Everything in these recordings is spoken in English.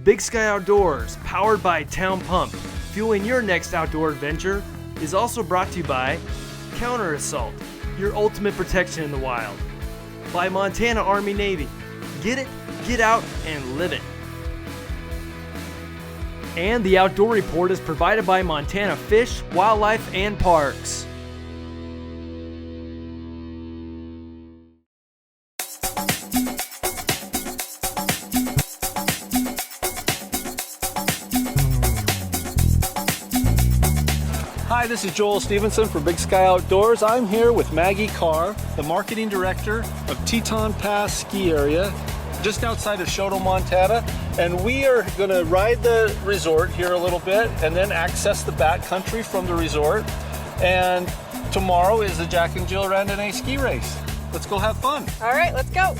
Big Sky Outdoors, powered by Town Pump, fueling your next outdoor adventure, is also brought to you by Counter Assault, your ultimate protection in the wild. By Montana Army Navy. Get it, get out, and live it. And the Outdoor Report is provided by Montana Fish, Wildlife, and Parks. Hi, this is Joel Stevenson for Big Sky Outdoors. I'm here with Maggie Carr, the marketing director of Teton Pass ski area, just outside of Choteau, Montana. And we are going to ride the resort here a little bit and then access the backcountry from the resort. And tomorrow is the Jack and Jill Randonnée ski race. Let's go have fun. All right, let's go.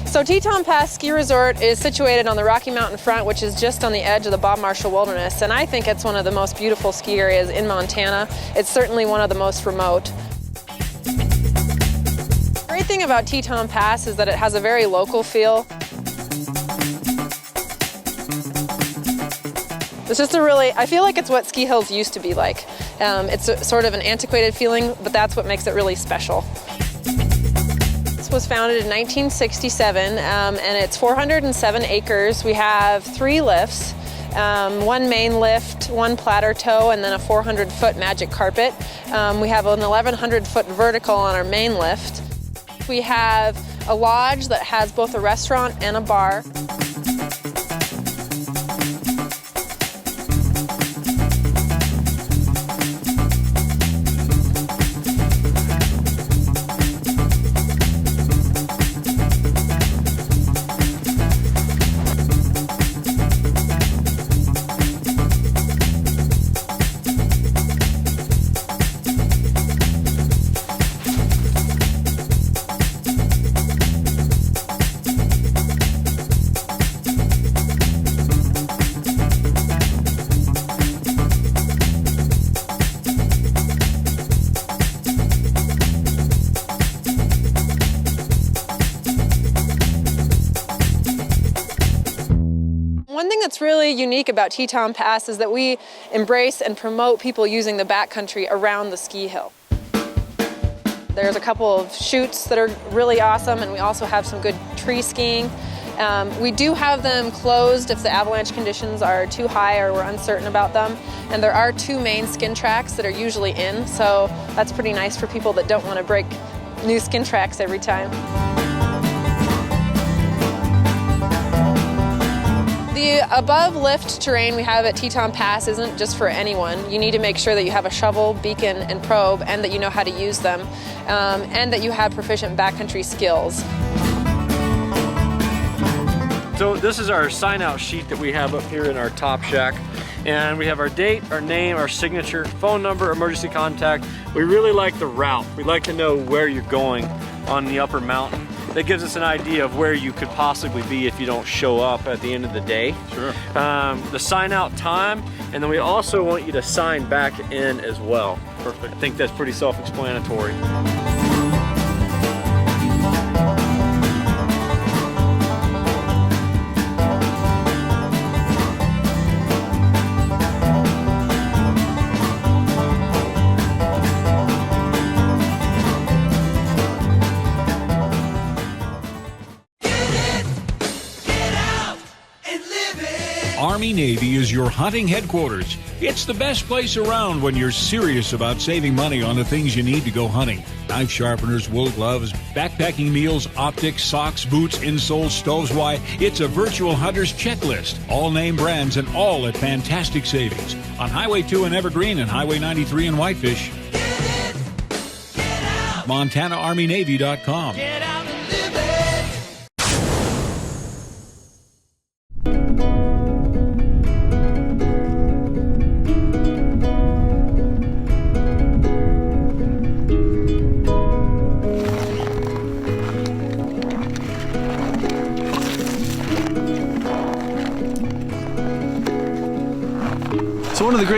So Teton Pass Ski Resort is situated on the Rocky Mountain front, which is just on the edge of the Bob Marshall Wilderness, and I think it's one of the most beautiful ski areas in Montana. It's certainly one of the most remote. The great thing about Teton Pass is that it has a very local feel. It's just I feel like it's what ski hills used to be like. It's sort of an antiquated feeling, but that's what makes it really special. Was founded in 1967 and it's 407 acres. We have 3 lifts, one main lift, 1 platter tow, and then a 400-foot magic carpet. We have an 1,100-foot vertical on our main lift. We have a lodge that has both a restaurant and a bar. One thing that's really unique about Teton Pass is that we embrace and promote people using the backcountry around the ski hill. There's a couple of chutes that are really awesome, and we also have some good tree skiing. We do have them closed if the avalanche conditions are too high or we're uncertain about them. And there are 2 main skin tracks that are usually in, so that's pretty nice for people that don't want to break new skin tracks every time. The above lift terrain we have at Teton Pass isn't just for anyone. You need to make sure that you have a shovel, beacon, and probe, and that you know how to use them, and that you have proficient backcountry skills. So this is our sign-out sheet that we have up here in our top shack. And we have our date, our name, our signature, phone number, emergency contact. We really like the route. We like to know where you're going on the upper mountain. That gives us an idea of where you could possibly be if you don't show up at the end of the day. Sure. The sign out time, and then we also want you to sign back in as well. Perfect. I think that's pretty self-explanatory. Army-Navy is your hunting headquarters. It's the best place around when you're serious about saving money on the things you need to go hunting. Knife sharpeners, wool gloves, backpacking meals, optics, socks, boots, insoles, stoves. Why, it's a virtual hunter's checklist. All name brands and all at fantastic savings. On Highway 2 in Evergreen and Highway 93 in Whitefish. MontanaArmyNavy.com. Get out and live it.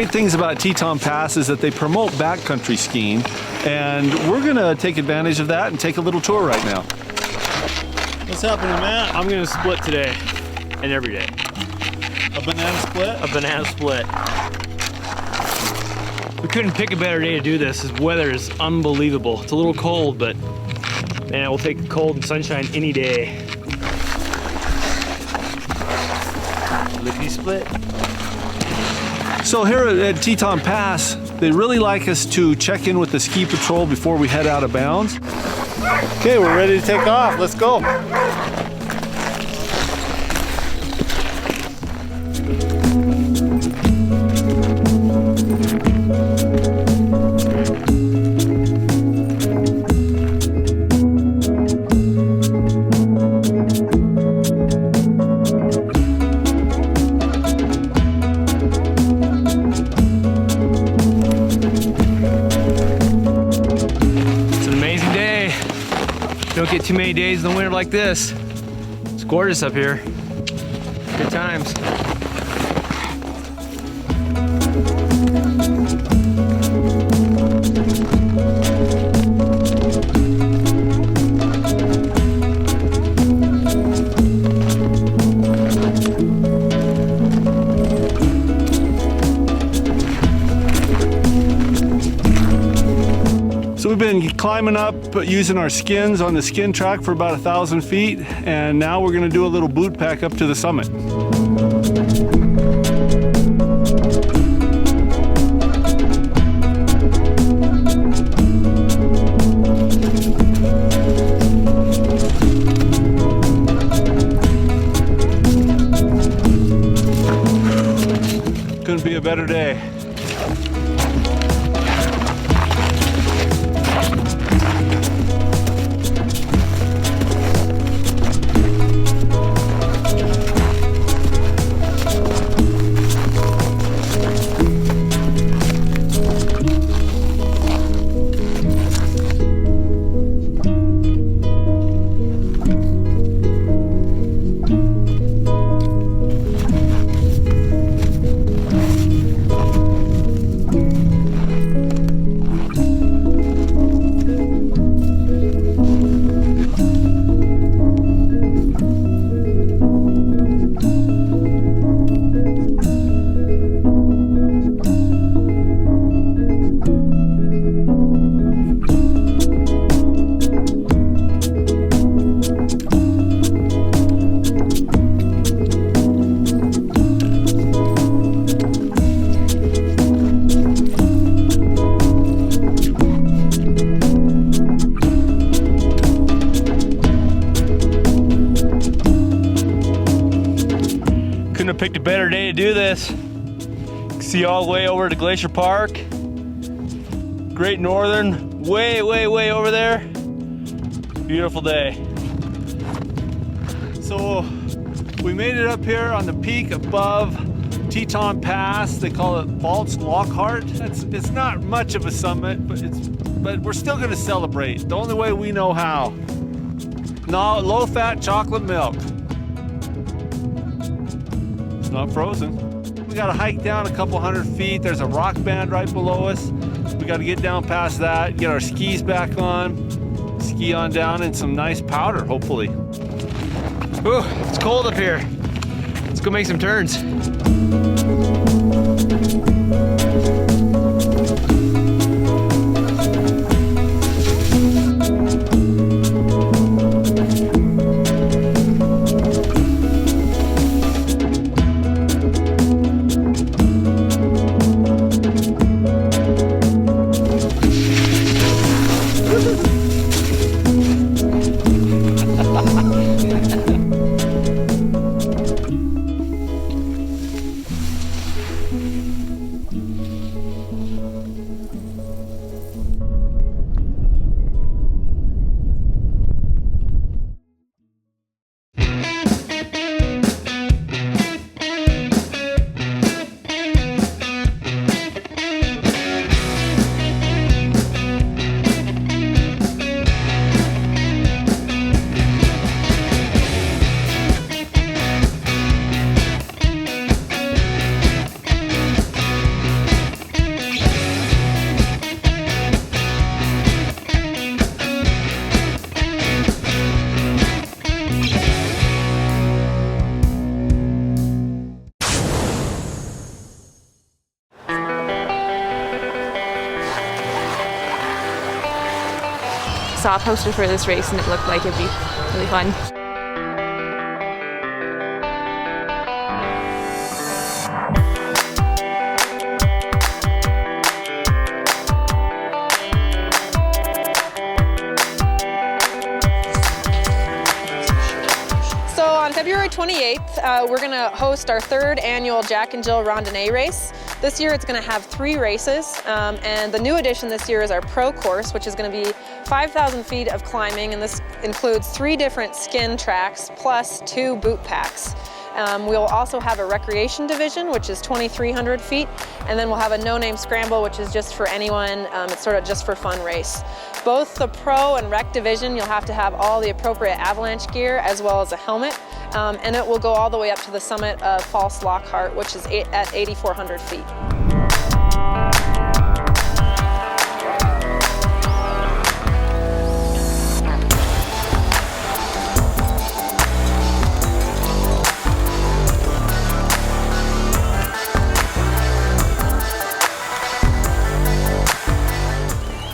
great things about Teton Pass is that they promote backcountry skiing, and we're gonna take advantage of that and take a little tour right now. What's happening, Matt? I'm gonna split today and every day. A banana split? A banana split. We couldn't pick a better day to do this. This weather is unbelievable. It's a little cold, but man, we'll take the cold and sunshine any day. Lippy split. So here at Teton Pass, they really like us to check in with the ski patrol before we head out of bounds. Okay, we're ready to take off. Let's go. Don't get too many days in the winter like this. It's gorgeous up here. Good times. So we've been climbing up using our skins on the skin track for about 1,000 feet, and now we're gonna do a little boot pack up to the summit. Couldn't be a better day. Couldn't have picked a better day to do this. See all the way over to Glacier Park. Great Northern, way over there. Beautiful day. So we made it up here on the peak above Teton Pass. They call it Baltz Lockhart. It's not much of a summit, but we're still gonna celebrate the only way we know how. No, low-fat chocolate milk. It's not frozen. We gotta hike down a couple hundred feet. There's a rock band right below us. We gotta get down past that, get our skis back on, ski on down in some nice powder, hopefully. Ooh, it's cold up here. Let's go make some turns. saw a poster for this race and it looked like it'd be really fun. So on February 28th, we're going to host our 3rd annual Jack and Jill Randonnée race. This year it's going to have 3 races, and the new addition this year is our pro course, which is going to be 5,000 feet of climbing, and this includes 3 different skin tracks plus 2 boot packs. We'll also have a recreation division, which is 2,300 feet, and then we'll have a no-name scramble, which is just for anyone. It's sort of just for fun race. Both the pro and rec division, you'll have to have all the appropriate avalanche gear as well as a helmet, and it will go all the way up to the summit of False Lockhart, which is at 8,400 feet.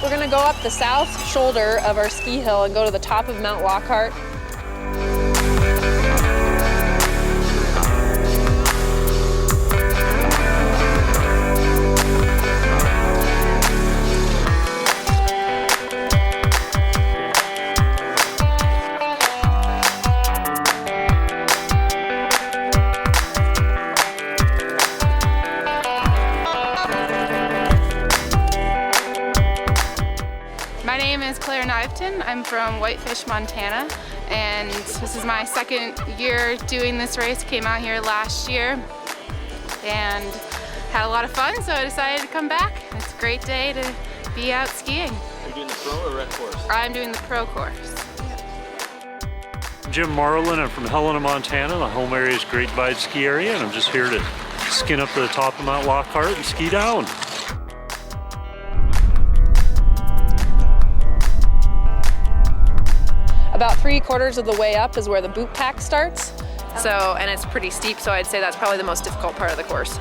We're going to go up the south shoulder of our ski hill and go to the top of Mount Lockhart. My name is Claire Niveton. I'm from Whitefish, Montana, and this is my 2nd year doing this race. Came out here last year and had a lot of fun, so I decided to come back. It's a great day to be out skiing. Are you doing the pro or rec course? I'm doing the pro course. Jim Marlin. I'm from Helena, Montana. The home area is Great Divide Ski Area, and I'm just here to skin up to the top of Mount Lockhart and ski down. About 3/4 of the way up is where the boot pack starts. And it's pretty steep, so I'd say that's probably the most difficult part of the course.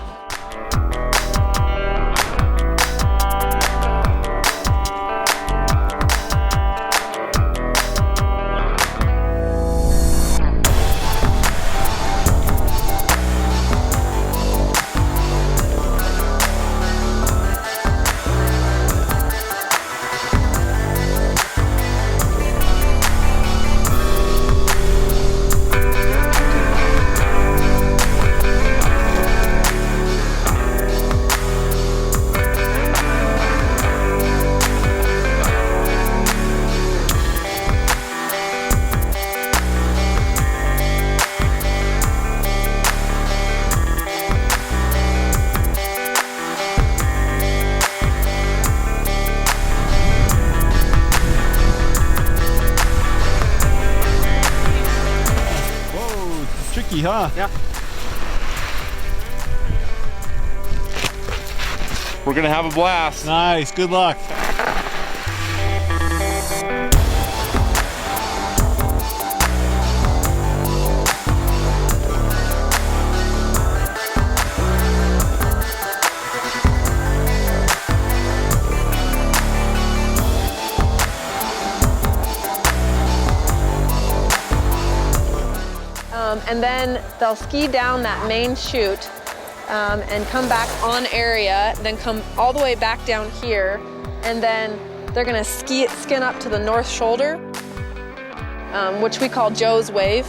Tricky, huh? Yeah. We're gonna have a blast. Nice, good luck. And then they'll ski down that main chute and come back on area, then come all the way back down here, and then they're gonna skin up to the north shoulder, which we call Joe's Wave.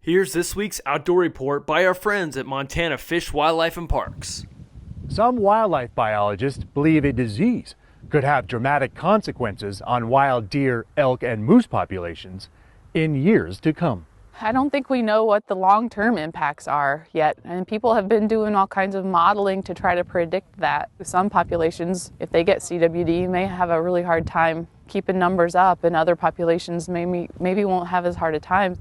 Here's this week's outdoor report by our friends at Montana Fish, Wildlife, and Parks. Some wildlife biologists believe a disease could have dramatic consequences on wild deer, elk, and moose populations in years to come. I don't think we know what the long-term impacts are yet, and people have been doing all kinds of modeling to try to predict that. Some populations, if they get CWD, may have a really hard time keeping numbers up, and other populations maybe won't have as hard a time.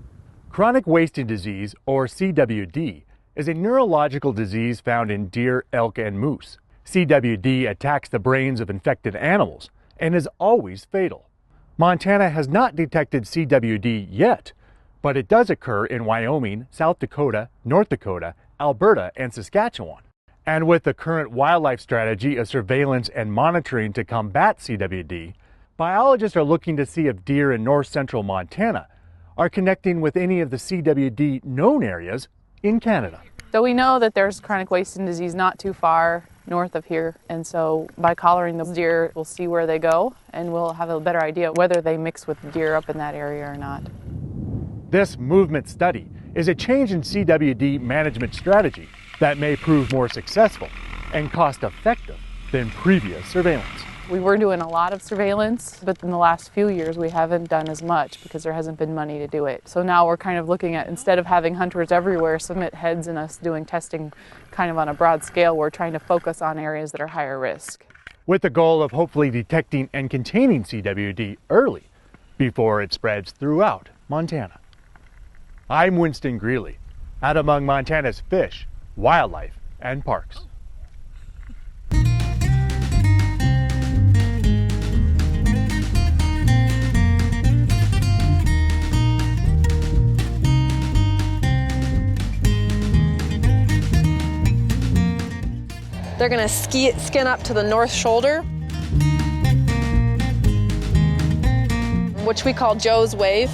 Chronic wasting disease, or CWD, is a neurological disease found in deer, elk, and moose. CWD attacks the brains of infected animals and is always fatal. Montana has not detected CWD yet, but it does occur in Wyoming, South Dakota, North Dakota, Alberta, and Saskatchewan. And with the current wildlife strategy of surveillance and monitoring to combat CWD, biologists are looking to see if deer in north central Montana are connecting with any of the CWD known areas in Canada. So we know that there's chronic wasting disease not too far north of here, and so by collaring those deer, we'll see where they go, and we'll have a better idea whether they mix with deer up in that area or not. This movement study is a change in CWD management strategy that may prove more successful and cost-effective than previous surveillance. We were doing a lot of surveillance, but in the last few years we haven't done as much because there hasn't been money to do it. So now we're kind of looking at, instead of having hunters everywhere submit heads and us doing testing kind of on a broad scale, we're trying to focus on areas that are higher risk. With the goal of hopefully detecting and containing CWD early before it spreads throughout Montana. I'm Winston Greeley, out among Montana's fish, wildlife, and parks. They're gonna skin up to the north shoulder, which we call Joe's Wave.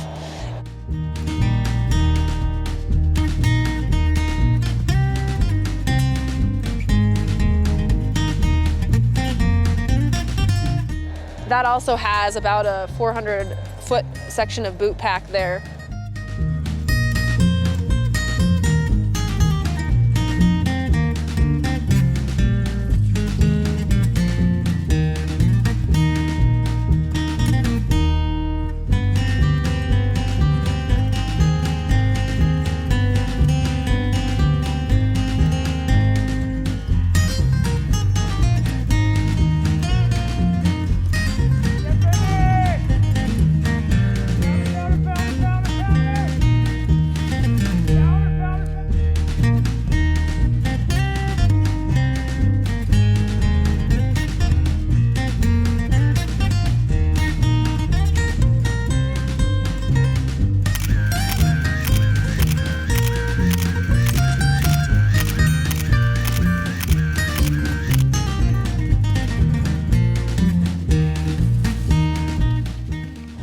That also has about a 400-foot section of boot pack there.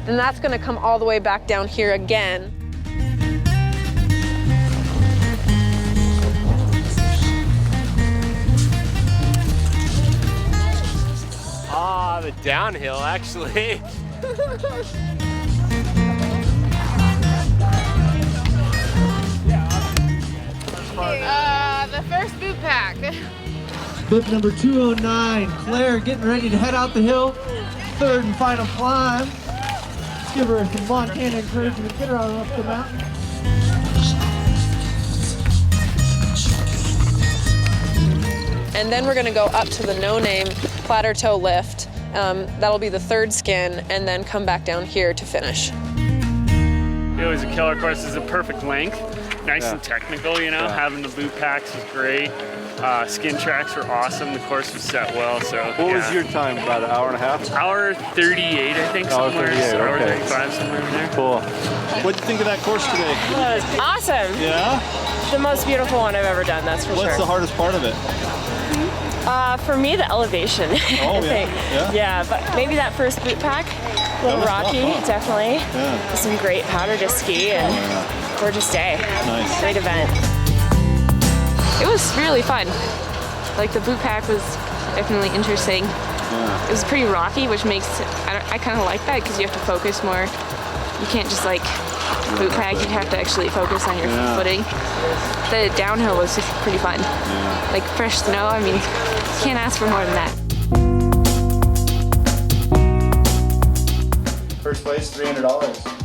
And that's gonna come all the way back down here again. Ah, the downhill, actually. The first boot pack. Book number 209, Claire getting ready to head out the hill. Third and final climb. Let's give her some Montana encouragement. Get her on up the mountain. And then we're gonna go up to the no-name platter toe lift. That'll be the third skin, and then come back down here to finish. It was a killer course. It's a perfect length, nice and technical, you know. Having the boot packs is great. Skin tracks were awesome. The course was set well. So what was your time? About an hour and a half? Hour 38, I think, Hour somewhere. 38, Hour okay. 35, somewhere in there. Cool. What'd you think of that course today? Awesome. Yeah? The most beautiful one I've ever done, that's for sure. What's the hardest part of it? For me, the elevation. Oh, I think. Yeah, but maybe that first boot pack, a little rocky, definitely. Yeah. Some great powder to ski and gorgeous day. Nice. Great event. It was really fun. Like the boot pack was definitely interesting. Yeah. It was pretty rocky, which makes, I kind of like that because you have to focus more. You can't just like boot pack, you have to actually focus on your footing. The downhill was just pretty fun. Like fresh snow, I mean, can't ask for more than that. First place, $300.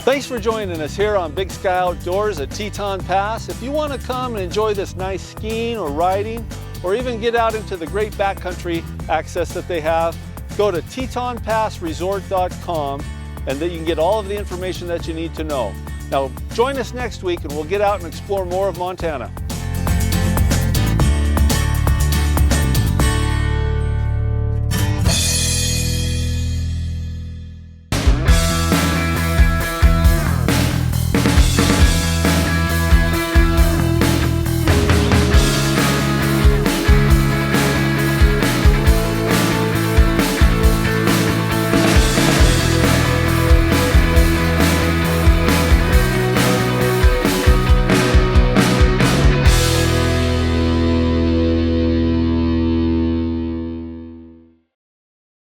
Thanks for joining us here on Big Sky Outdoors at Teton Pass. If you want to come and enjoy this nice skiing or riding, or even get out into the great backcountry access that they have, go to tetonpassresort.com and then you can get all of the information that you need to know. Now, join us next week and we'll get out and explore more of Montana.